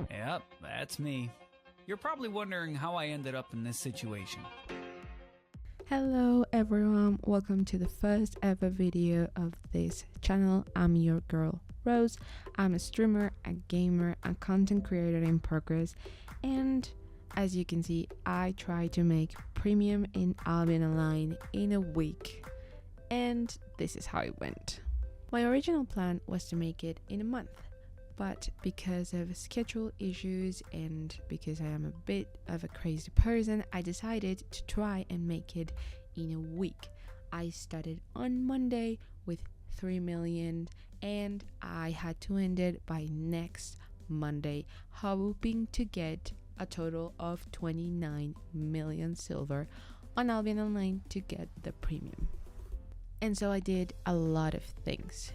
Yep, that's me. You're probably wondering how I ended up in this situation. Hello everyone, welcome to the first ever video of this channel. I'm your girl Rose. I'm a streamer, a gamer, a content creator in progress, and as you can see, I try to make premium in Albion Online in a week, and this is how it went. My original plan was to make it in a month, but because of schedule issues and because I am a bit of a crazy person, I decided to try and make it in a week. I started on Monday with 3 million and I had to end it by next Monday, hoping to get a total of 29 million silver on Albion Online to get the premium. And so I did a lot of things.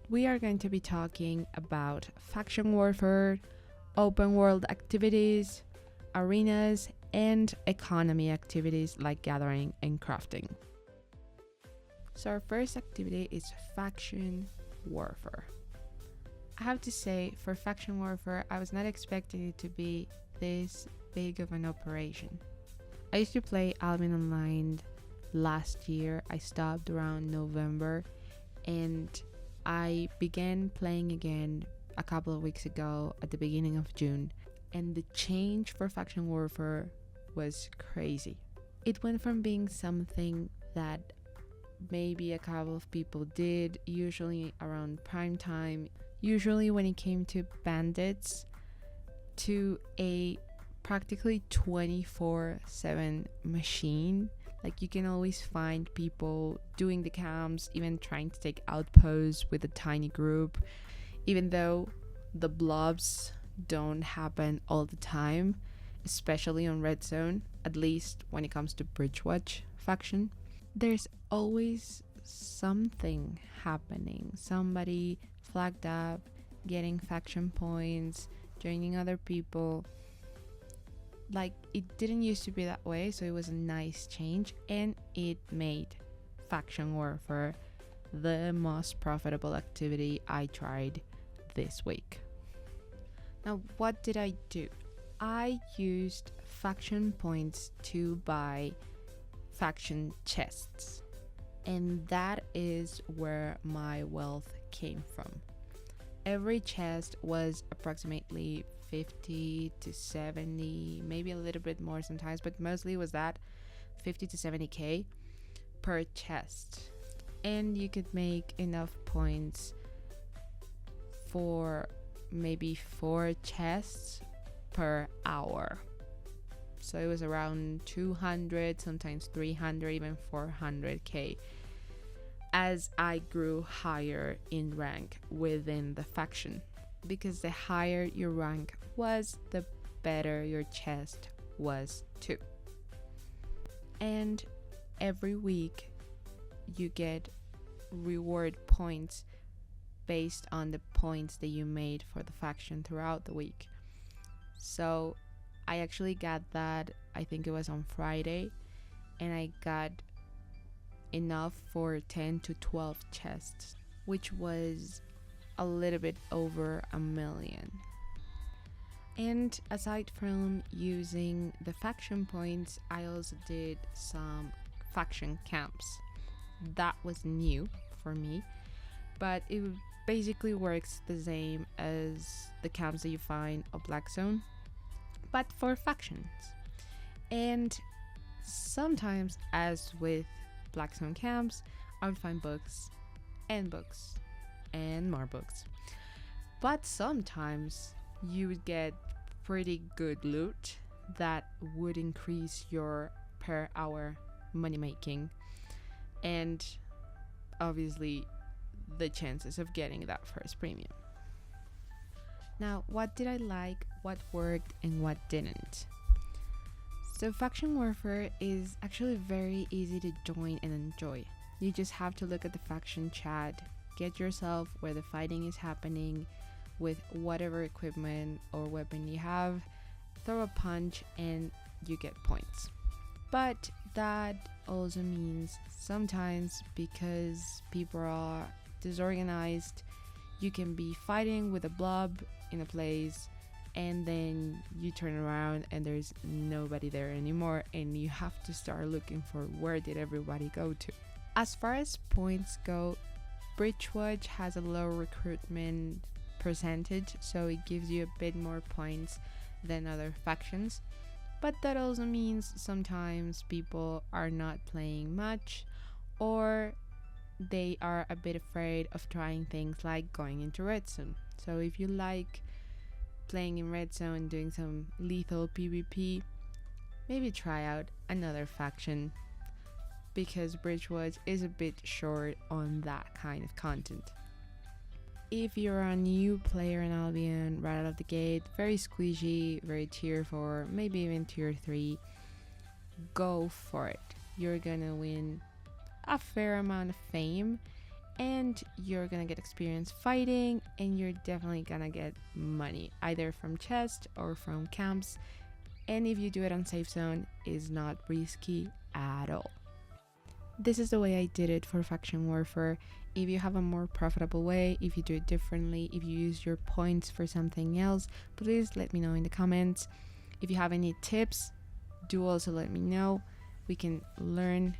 We are going to be talking about faction warfare, open world activities, arenas, and economy activities like gathering and crafting. So our first activity is faction warfare. I have to say, for faction warfare, I was not expecting it to be this big of an operation. I used to play Albion Online last year. I stopped around November and I began playing again a couple of weeks ago at the beginning of June, and the change for faction warfare was crazy. It went from being something that maybe a couple of people did, usually around prime time, usually when it came to bandits, to a practically 24/7 machine. Like, you can always find people doing the camps, even trying to take outposts with a tiny group, even though the blobs don't happen all the time, especially on Red Zone, at least when it comes to Bridgewatch faction. There's always something happening. Somebody flagged up, getting faction points, joining other people. Like, it didn't used to be that way, so it was a nice change, and it made faction warfare the most profitable activity I tried this week. Now, what did I do? I used faction points to buy faction chests, and that is where my wealth came from. Every chest was approximately 50 to 70, maybe a little bit more sometimes, but mostly was that 50 to 70k per chest, and you could make enough points for maybe 4 chests per hour. So it was around 200, sometimes 300, even 400k as I grew higher in rank within the faction, because the higher your rank was, the better your chest was too. And every week you get reward points based on the points that you made for the faction throughout the week. So I actually got that, I think it was on Friday, and I got enough for 10 to 12 chests, which was a little bit over 1 million. And aside from using the faction points, I also did some faction camps. That was new for me, but it basically works the same as the camps that you find on Black Zone, but for factions. And sometimes, as with Black Zone camps, I would find books and books and more books. But sometimes you would get pretty good loot that would increase your per hour money making, and obviously the chances of getting that first premium. Now, what did I like, what worked, and what didn't? So faction warfare is actually very easy to join and enjoy. You just have to look at the faction chat, get yourself where the fighting is happening with whatever equipment or weapon you have, throw a punch, and you get points. But that also means sometimes, because people are disorganized, you can be fighting with a blob in a place and then you turn around and there's nobody there anymore, and you have to start looking for where did everybody go to. As far as points go, Bridgewatch has a low recruitment percentage, so it gives you a bit more points than other factions, but that also means sometimes people are not playing much, or they are a bit afraid of trying things like going into red zone. So if you like playing in red zone, doing some lethal PvP, maybe try out another faction, because Bridgewatch is a bit short on that kind of content. If you're a new player in Albion right out of the gate, very squishy, very tier 4, maybe even tier 3, go for it. You're gonna win a fair amount of fame, and you're gonna get experience fighting, and you're definitely gonna get money, either from chests or from camps, and if you do it on safe zone, it's not risky at all. This is the way I did it for faction warfare. If you have a more profitable way, if you do it differently, if you use your points for something else, please let me know in the comments. If you have any tips, do also let me know. We can learn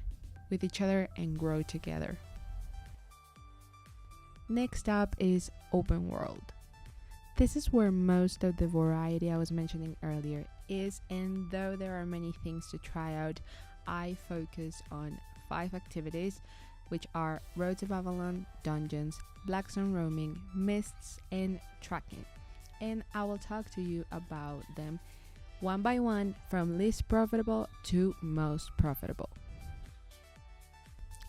with each other and grow together. Next up is open world. This is where most of the variety I was mentioning earlier is, and though there are many things to try out, I focus on 5 activities, which are Roads of Avalon, Dungeons, Black Zone Roaming, Mists, and Tracking. And I will talk to you about them one by one, from least profitable to most profitable.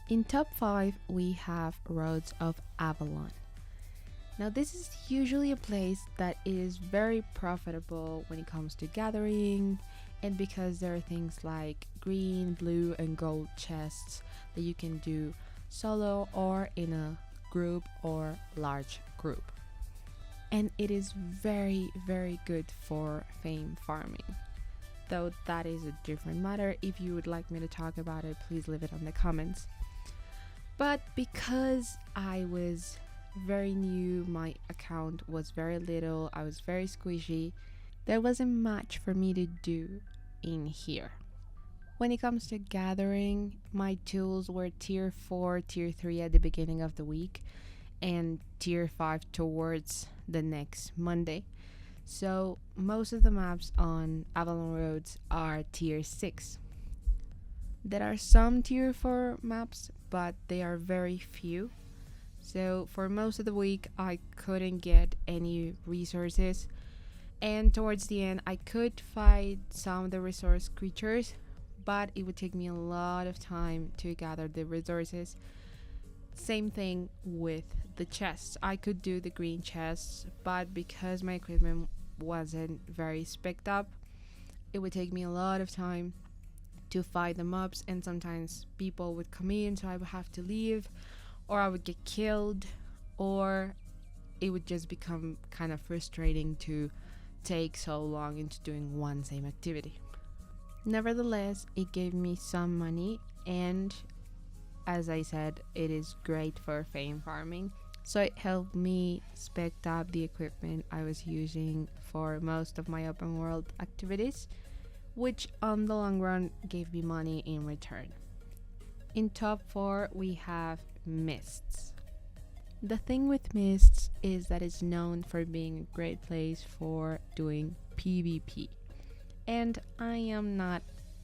In top 5, we have Roads of Avalon. Now this is usually a place that is very profitable when it comes to gathering, and because there are things like green, blue, and gold chests that you can do solo or in a group or large group. And it is very, very good for fame farming, though that is a different matter. If you would like me to talk about it, please leave it on the comments. But because I was very new, my account was very little, I was very squishy, there wasn't much for me to do in here. When it comes to gathering, my tools were tier 4, tier 3 at the beginning of the week, and tier 5 towards the next Monday. So most of the maps on Avalon Roads are tier 6. There are some tier 4 maps, but they are very few. So for most of the week I couldn't get any resources, and towards the end I could fight some of the resource creatures, but it would take me a lot of time to gather the resources. Same thing with the chests. I could do the green chests, but because my equipment wasn't very spec'd up, it would take me a lot of time to fight the mobs, and sometimes people would come in, so I would have to leave, or I would get killed, or it would just become kind of frustrating to take so long into doing one same activity. Nevertheless, it gave me some money, and as I said, it is great for fame farming. So it helped me spec up the equipment I was using for most of my open world activities, which on the long run gave me money in return. In top 4, we have Mists. The thing with Mists is that it's known for being a great place for doing PvP. And I am not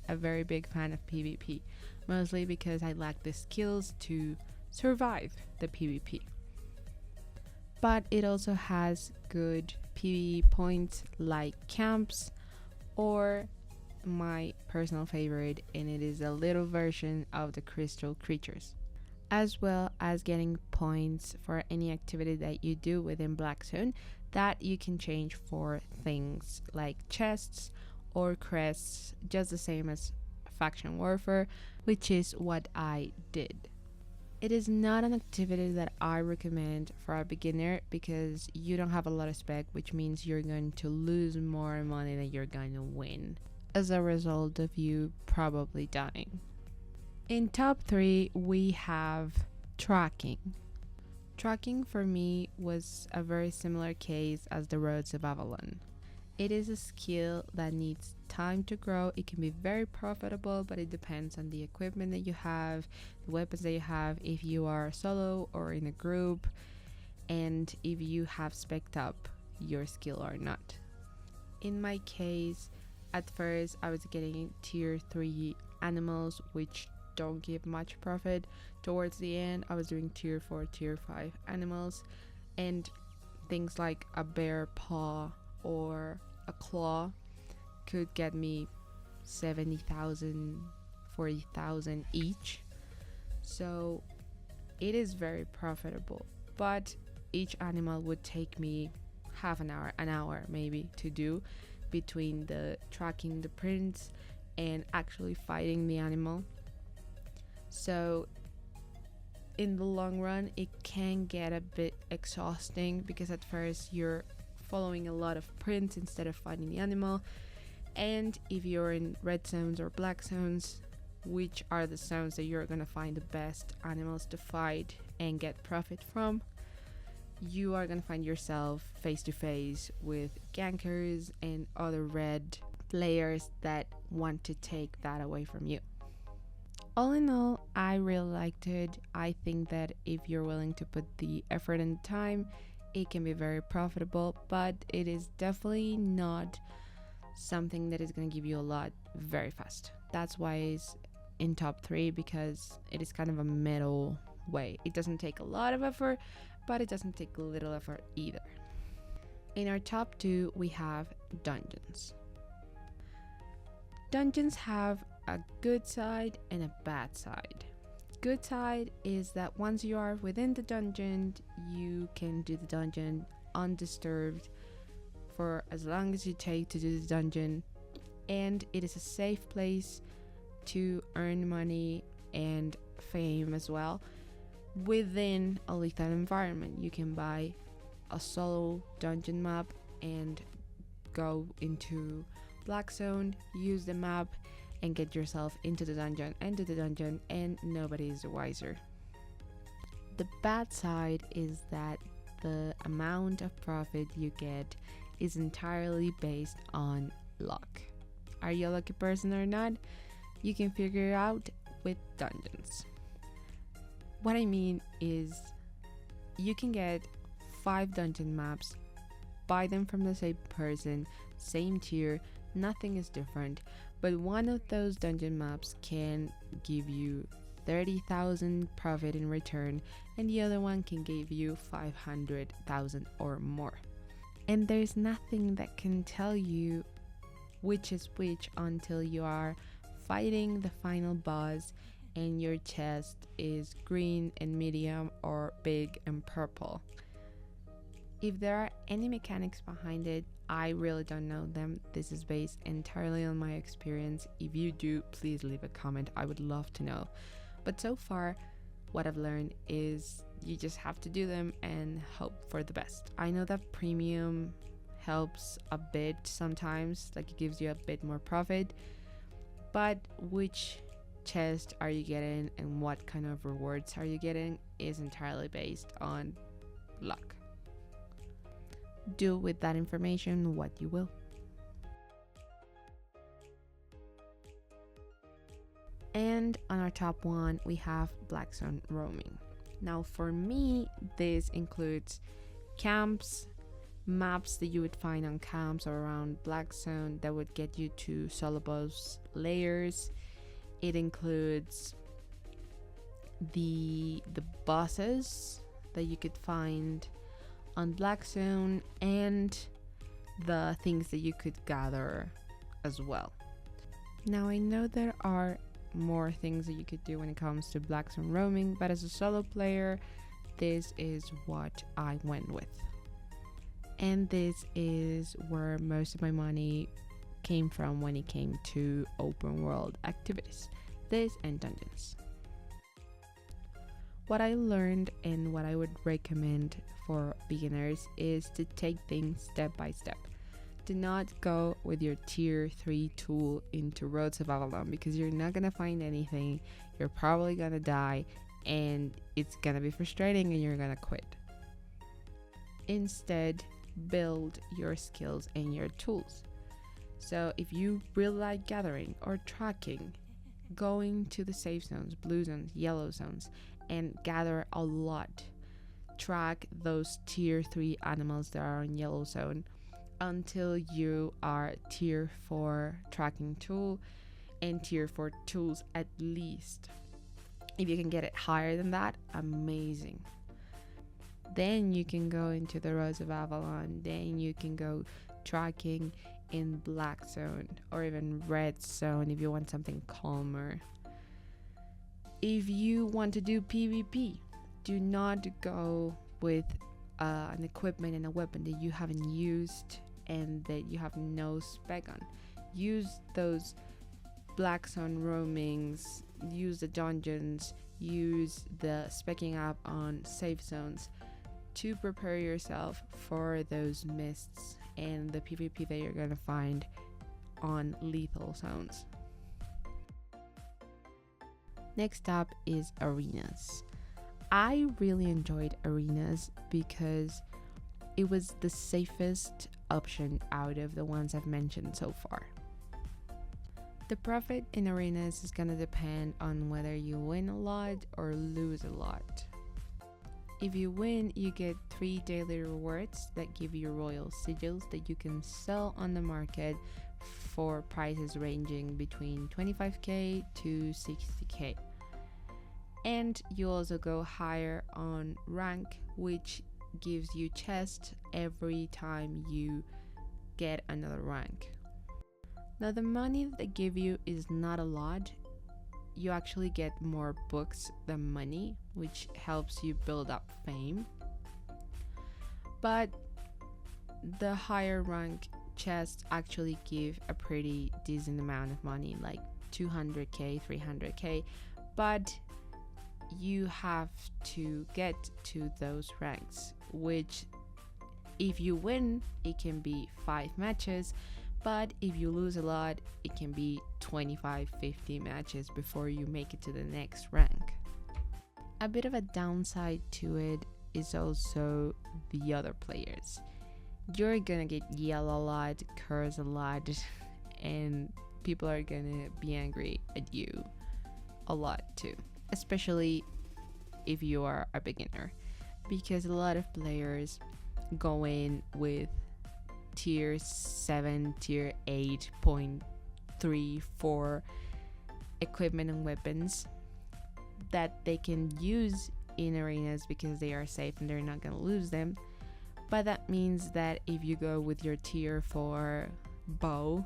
a very big fan of PvP, mostly because I lack the skills to survive the PvP. But it also has good PvE points like camps, or my personal favorite, and it is a little version of the crystal creatures, as well as getting points for any activity that you do within Black Zone that you can change for things like chests or crests, just the same as faction warfare, which is what I did. It is not an activity that I recommend for a beginner because you don't have a lot of spec, which means you're going to lose more money than you're going to win as a result of you probably dying. In top 3, we have Tracking. Tracking for me was a very similar case as the Roads of Avalon. It is a skill that needs time to grow. It can be very profitable, but it depends on the equipment that you have, the weapons that you have, if you are solo or in a group, and if you have spec'd up your skill or not. In my case, at first I was getting tier 3 animals, which don't give much profit. Towards the end, I was doing tier 4, tier 5 animals, and things like a bear paw or a claw could get me 70,000, 40,000 each. So it is very profitable, but each animal would take me half an hour maybe to do, between the tracking the prints and actually fighting the animal. So in the long run, it can get a bit exhausting, because at first you're following a lot of prints instead of fighting the animal. And if you're in red zones or black zones, which are the zones that you're gonna find the best animals to fight and get profit from, you are gonna find yourself face to face with gankers and other red players that want to take that away from you. All in all, I really liked it. I think that if you're willing to put the effort and time, it can be very profitable, but it is definitely not something that is going to give you a lot very fast. That's why it's in top 3, because it is kind of a middle way. It doesn't take a lot of effort, but it doesn't take little effort either. In our top 2, we have dungeons. Dungeons have a good side and a bad side. Good side is that once you are within the dungeon, you can do the dungeon undisturbed for as long as you take to do the dungeon, and it is a safe place to earn money and fame as well within a lethal environment. You can buy a solo dungeon map and go into Black Zone, use the map and get yourself into the dungeon and do the dungeon, and nobody is the wiser. The bad side is that the amount of profit you get is entirely based on luck. Are you a lucky person or not? You can figure it out with dungeons. What I mean is, you can get 5 dungeon maps, buy them from the same person, same tier, nothing is different, but one of those dungeon maps can give you 30,000 profit in return, and the other one can give you 500,000 or more. And there's nothing that can tell you which is which until you are fighting the final boss and your chest is green and medium or big and purple. If there are any mechanics behind it, I really don't know them. This is based entirely on my experience. If you do, please leave a comment. I would love to know. But so far, what I've learned is you just have to do them and hope for the best. I know that premium helps a bit sometimes, like it gives you a bit more profit, but which chest are you getting and what kind of rewards are you getting is entirely based on luck. Do with that information what you will. And on our top 1, we have Black Zone roaming. Now for me, this includes camps, maps that you would find on camps or around Black Zone that would get you to solo boss layers. It includes the bosses that you could find on Black Zone and the things that you could gather as well. Now I know there are more things that you could do when it comes to Black Zone roaming, but as a solo player, this is what I went with. And this is where most of my money came from when it came to open world activities, this and dungeons. What I learned and what I would recommend for beginners is to take things step by step. Do not go with your tier 3 tool into Roads of Avalon, because you're not gonna find anything, you're probably gonna die, and it's gonna be frustrating and you're gonna quit. Instead, build your skills and your tools. So if you really like gathering or tracking, going to the safe zones, blue zones, yellow zones, and gather a lot. Track those tier 3 animals that are in yellow zone until you are tier 4 tracking tool and tier 4 tools at least. If you can get it higher than that, amazing. Then you can go into the Rose of Avalon. Then you can go tracking in black zone or even red zone if you want something calmer. If you want to do PvP, do not go with an equipment and a weapon that you haven't used and that you have no spec on. Use those black zone roamings, use the dungeons, use the specking up on safe zones to prepare yourself for those mists and the PvP that you're gonna find on lethal zones. Next up is arenas. I really enjoyed arenas because it was the safest option out of the ones I've mentioned so far. The profit in arenas is gonna depend on whether you win a lot or lose a lot. If you win, you get 3 daily rewards that give you royal sigils that you can sell on the market for prices ranging between 25k to 60k. And you also go higher on rank, which gives you chests every time you get another rank. Now the money that they give you is not a lot. You actually get more books than money, which helps you build up fame. But the higher rank chests actually give a pretty decent amount of money, like 200k, 300k, but you have to get to those ranks, which if you win, it can be 5 matches, but if you lose a lot, it can be 25-50 matches before you make it to the next rank. A bit of a downside to it is also the other players. You're gonna get yelled a lot, curse a lot, and people are gonna be angry at you a lot too, especially if you are a beginner, because a lot of players go in with tier 7, tier 8.3, 4 equipment and weapons that they can use in arenas because they are safe and they're not going to lose them. But that means that if you go with your tier 4 bow,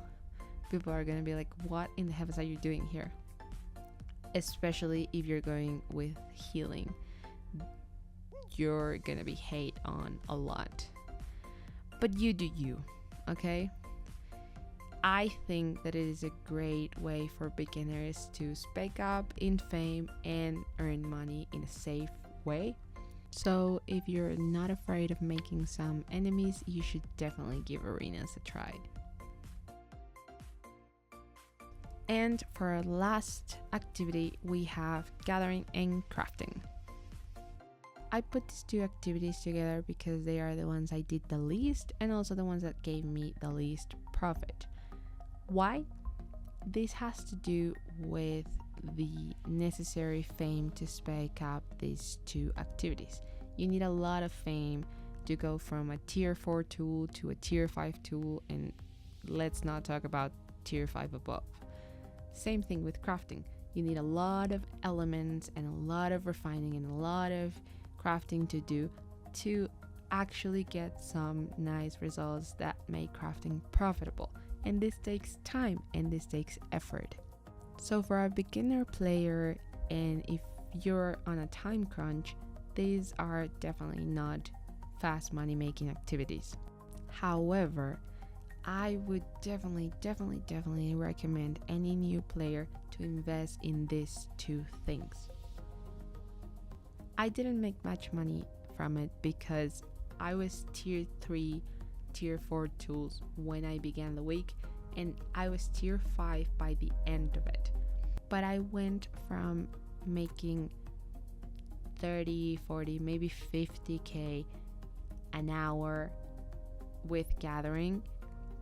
people are going to be like, what in the heavens are you doing here? Especially if you're going with healing, you're going to be hate on a lot. But you do you, okay? I think that it is a great way for beginners to spec up in fame and earn money in a safe way. So if you're not afraid of making some enemies, you should definitely give arenas a try. And for our last activity, we have gathering and crafting. I put these 2 activities together because they are the ones I did the least and also the ones that gave me the least profit. Why? This has to do with the necessary fame to spec up these 2 activities. You need a lot of fame to go from a tier 4 tool to a tier 5 tool, and let's not talk about tier 5 above. Same thing with crafting. You need a lot of elements and a lot of refining and a lot of crafting to do to actually get some nice results that make crafting profitable. And this takes time and this takes effort. So for a beginner player, and if you're on a time crunch, these are definitely not fast money making activities. However, I would definitely recommend any new player to invest in these 2 things. I didn't make much money from it because I was tier 3, tier 4 tools when I began the week, and I was tier 5 by the end of it. But I went from making 30, 40, maybe 50k an hour with gathering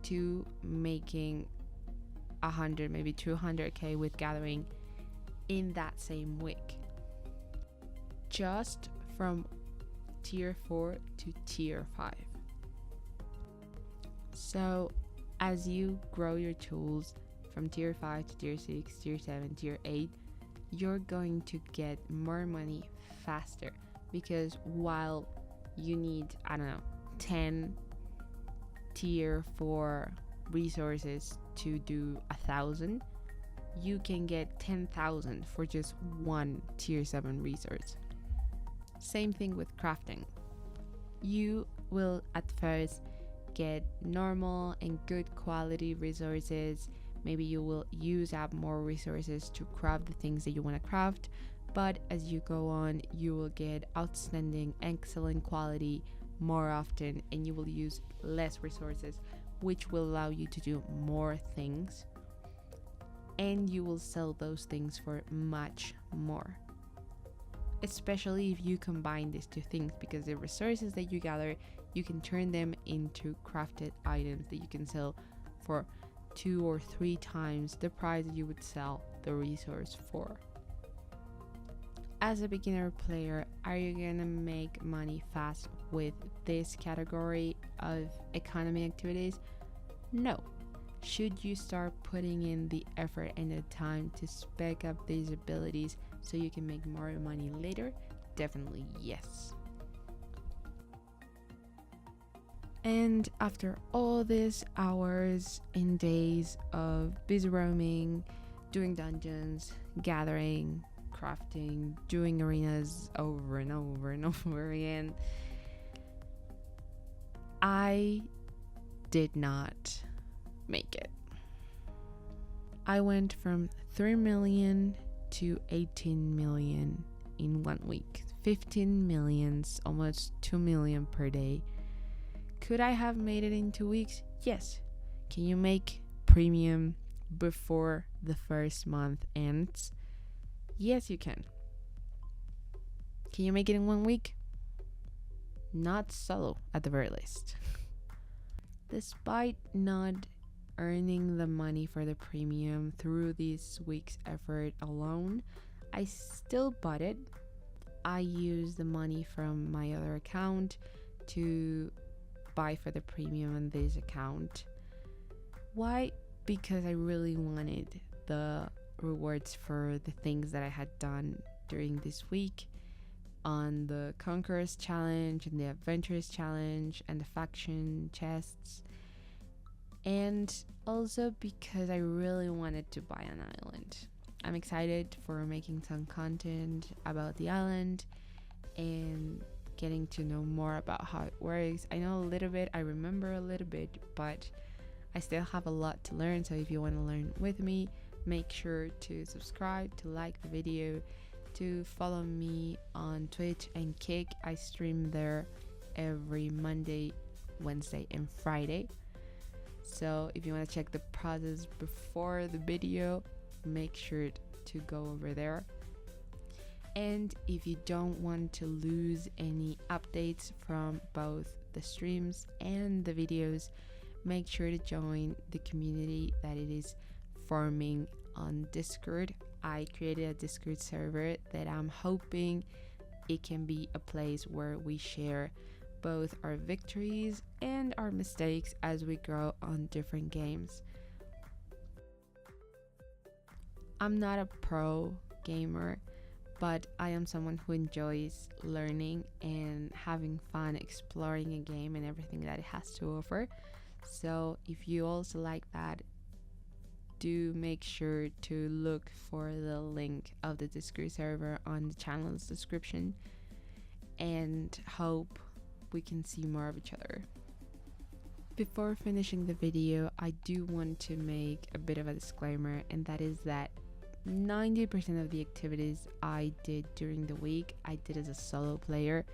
to making 100, maybe 200k with gathering in that same week, just from tier 4 to tier 5. So as you grow your tools from tier 5 to tier 6, tier 7, tier 8, you're going to get more money faster, because while you need, I don't know, 10 tier 4 resources to do 1,000, you can get 10,000 for just one tier 7 resource. Same thing with crafting. You will at first get normal and good quality resources. Maybe you will use up more resources to craft the things that you want to craft, but as you go on, you will get outstanding, excellent quality more often, and you will use less resources, which will allow you to do more things, and you will sell those things for much more. Especially if you combine these two things, because the resources that you gather, you can turn them into crafted items that you can sell for 2 or 3 times the price that you would sell the resource for. As a beginner player, are you gonna make money fast with this category of economy activities? No. Should you start putting in the effort and the time to spec up these abilities so you can make more money later? Definitely yes. And after all these hours and days of busy roaming, doing dungeons, gathering, crafting, doing arenas over and over and over again, I did not make it. I went from 3 million to 18 million in 1 week. 15 millions, almost 2 million per day. Could I have made it in 2 weeks? Yes. Can you make premium before the first month ends? Yes, you can. Can you make it in 1 week? Not so, at the very least. Despite not earning the money for the premium through this week's effort alone, I still bought it. I used the money from my other account to buy for the premium on this account. Why? Because I really wanted the rewards for the things that I had done during this week on the Conquerors Challenge and the Adventurers Challenge and the faction chests, and also because I really wanted to buy an island. I'm excited for making some content about the island and getting to know more about how it works. I know a little bit, I remember a little bit, but I still have a lot to learn. So if you want to learn with me, make sure to subscribe, to like the video, to follow me on Twitch and Kick. I stream there every Monday, Wednesday, and Friday. So if you want to check the process before the video, make sure to go over there. And if you don't want to lose any updates from both the streams and the videos, make sure to join the community that it is forming on Discord. I created a Discord server that I'm hoping it can be a place where we share both our victories and our mistakes as we grow on different games. I'm not a pro gamer, but I am someone who enjoys learning and having fun exploring a game and everything that it has to offer. So if you also like that, do make sure to look for the link of the Discord server on the channel's description, and hope we can see more of each other. Before finishing the video, I do want to make a bit of a disclaimer, and that is that 90% of the activities I did during the week, I did as a solo player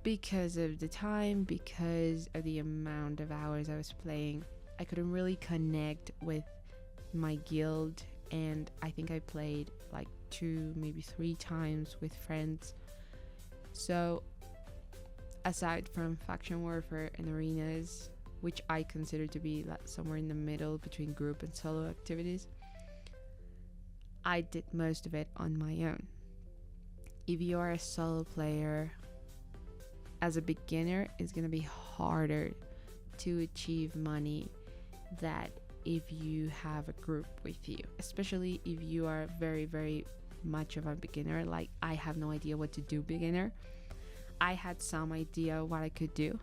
because of the time, because of the amount of hours I was playing. I couldn't really connect with my guild, and I think I played like 2, maybe 3 times with friends. So aside from faction warfare and arenas, which I consider to be like somewhere in the middle between group and solo activities, I did most of it on my own. If you are a solo player, as a beginner, it's going to be harder to achieve money that if you have a group with you, especially if you are very, very much of a beginner. Like, I have no idea what to do beginner. I had some idea what I could do,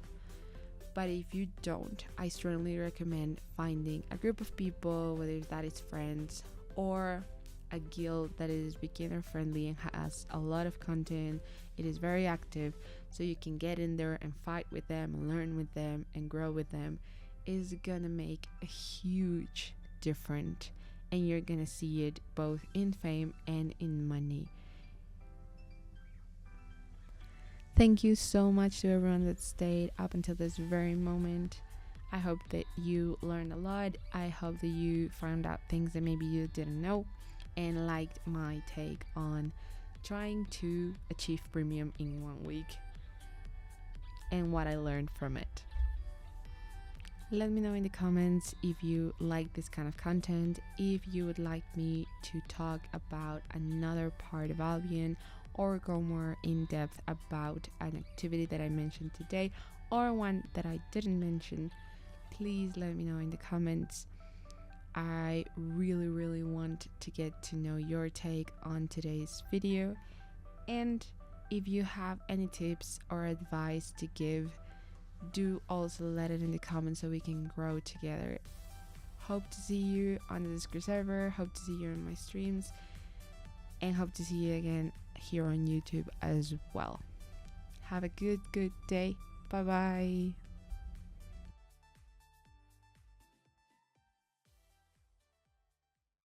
but if you don't, I strongly recommend finding a group of people, whether that is friends or a guild that is beginner friendly and has a lot of content. It is very active, so you can get in there and fight with them and learn with them and grow with them. Is gonna make a huge difference, and you're gonna see it both in fame and in money. Thank you so much to everyone that stayed up until this very moment. I hope that you learned a lot. I hope that you found out things that maybe you didn't know and liked my take on trying to achieve premium in 1 week and what I learned from it. Let me know in the comments if you like this kind of content, if you would like me to talk about another part of Albion or go more in depth about an activity that I mentioned today or one that I didn't mention. Please let me know in the comments. I really want to get to know your take on today's video, and if you have any tips or advice to give, do also let it in the comments so we can grow together. Hope to see you on the Discord server, hope to see you on my streams, and hope to see you again here on YouTube as well. Have a good day. Bye bye.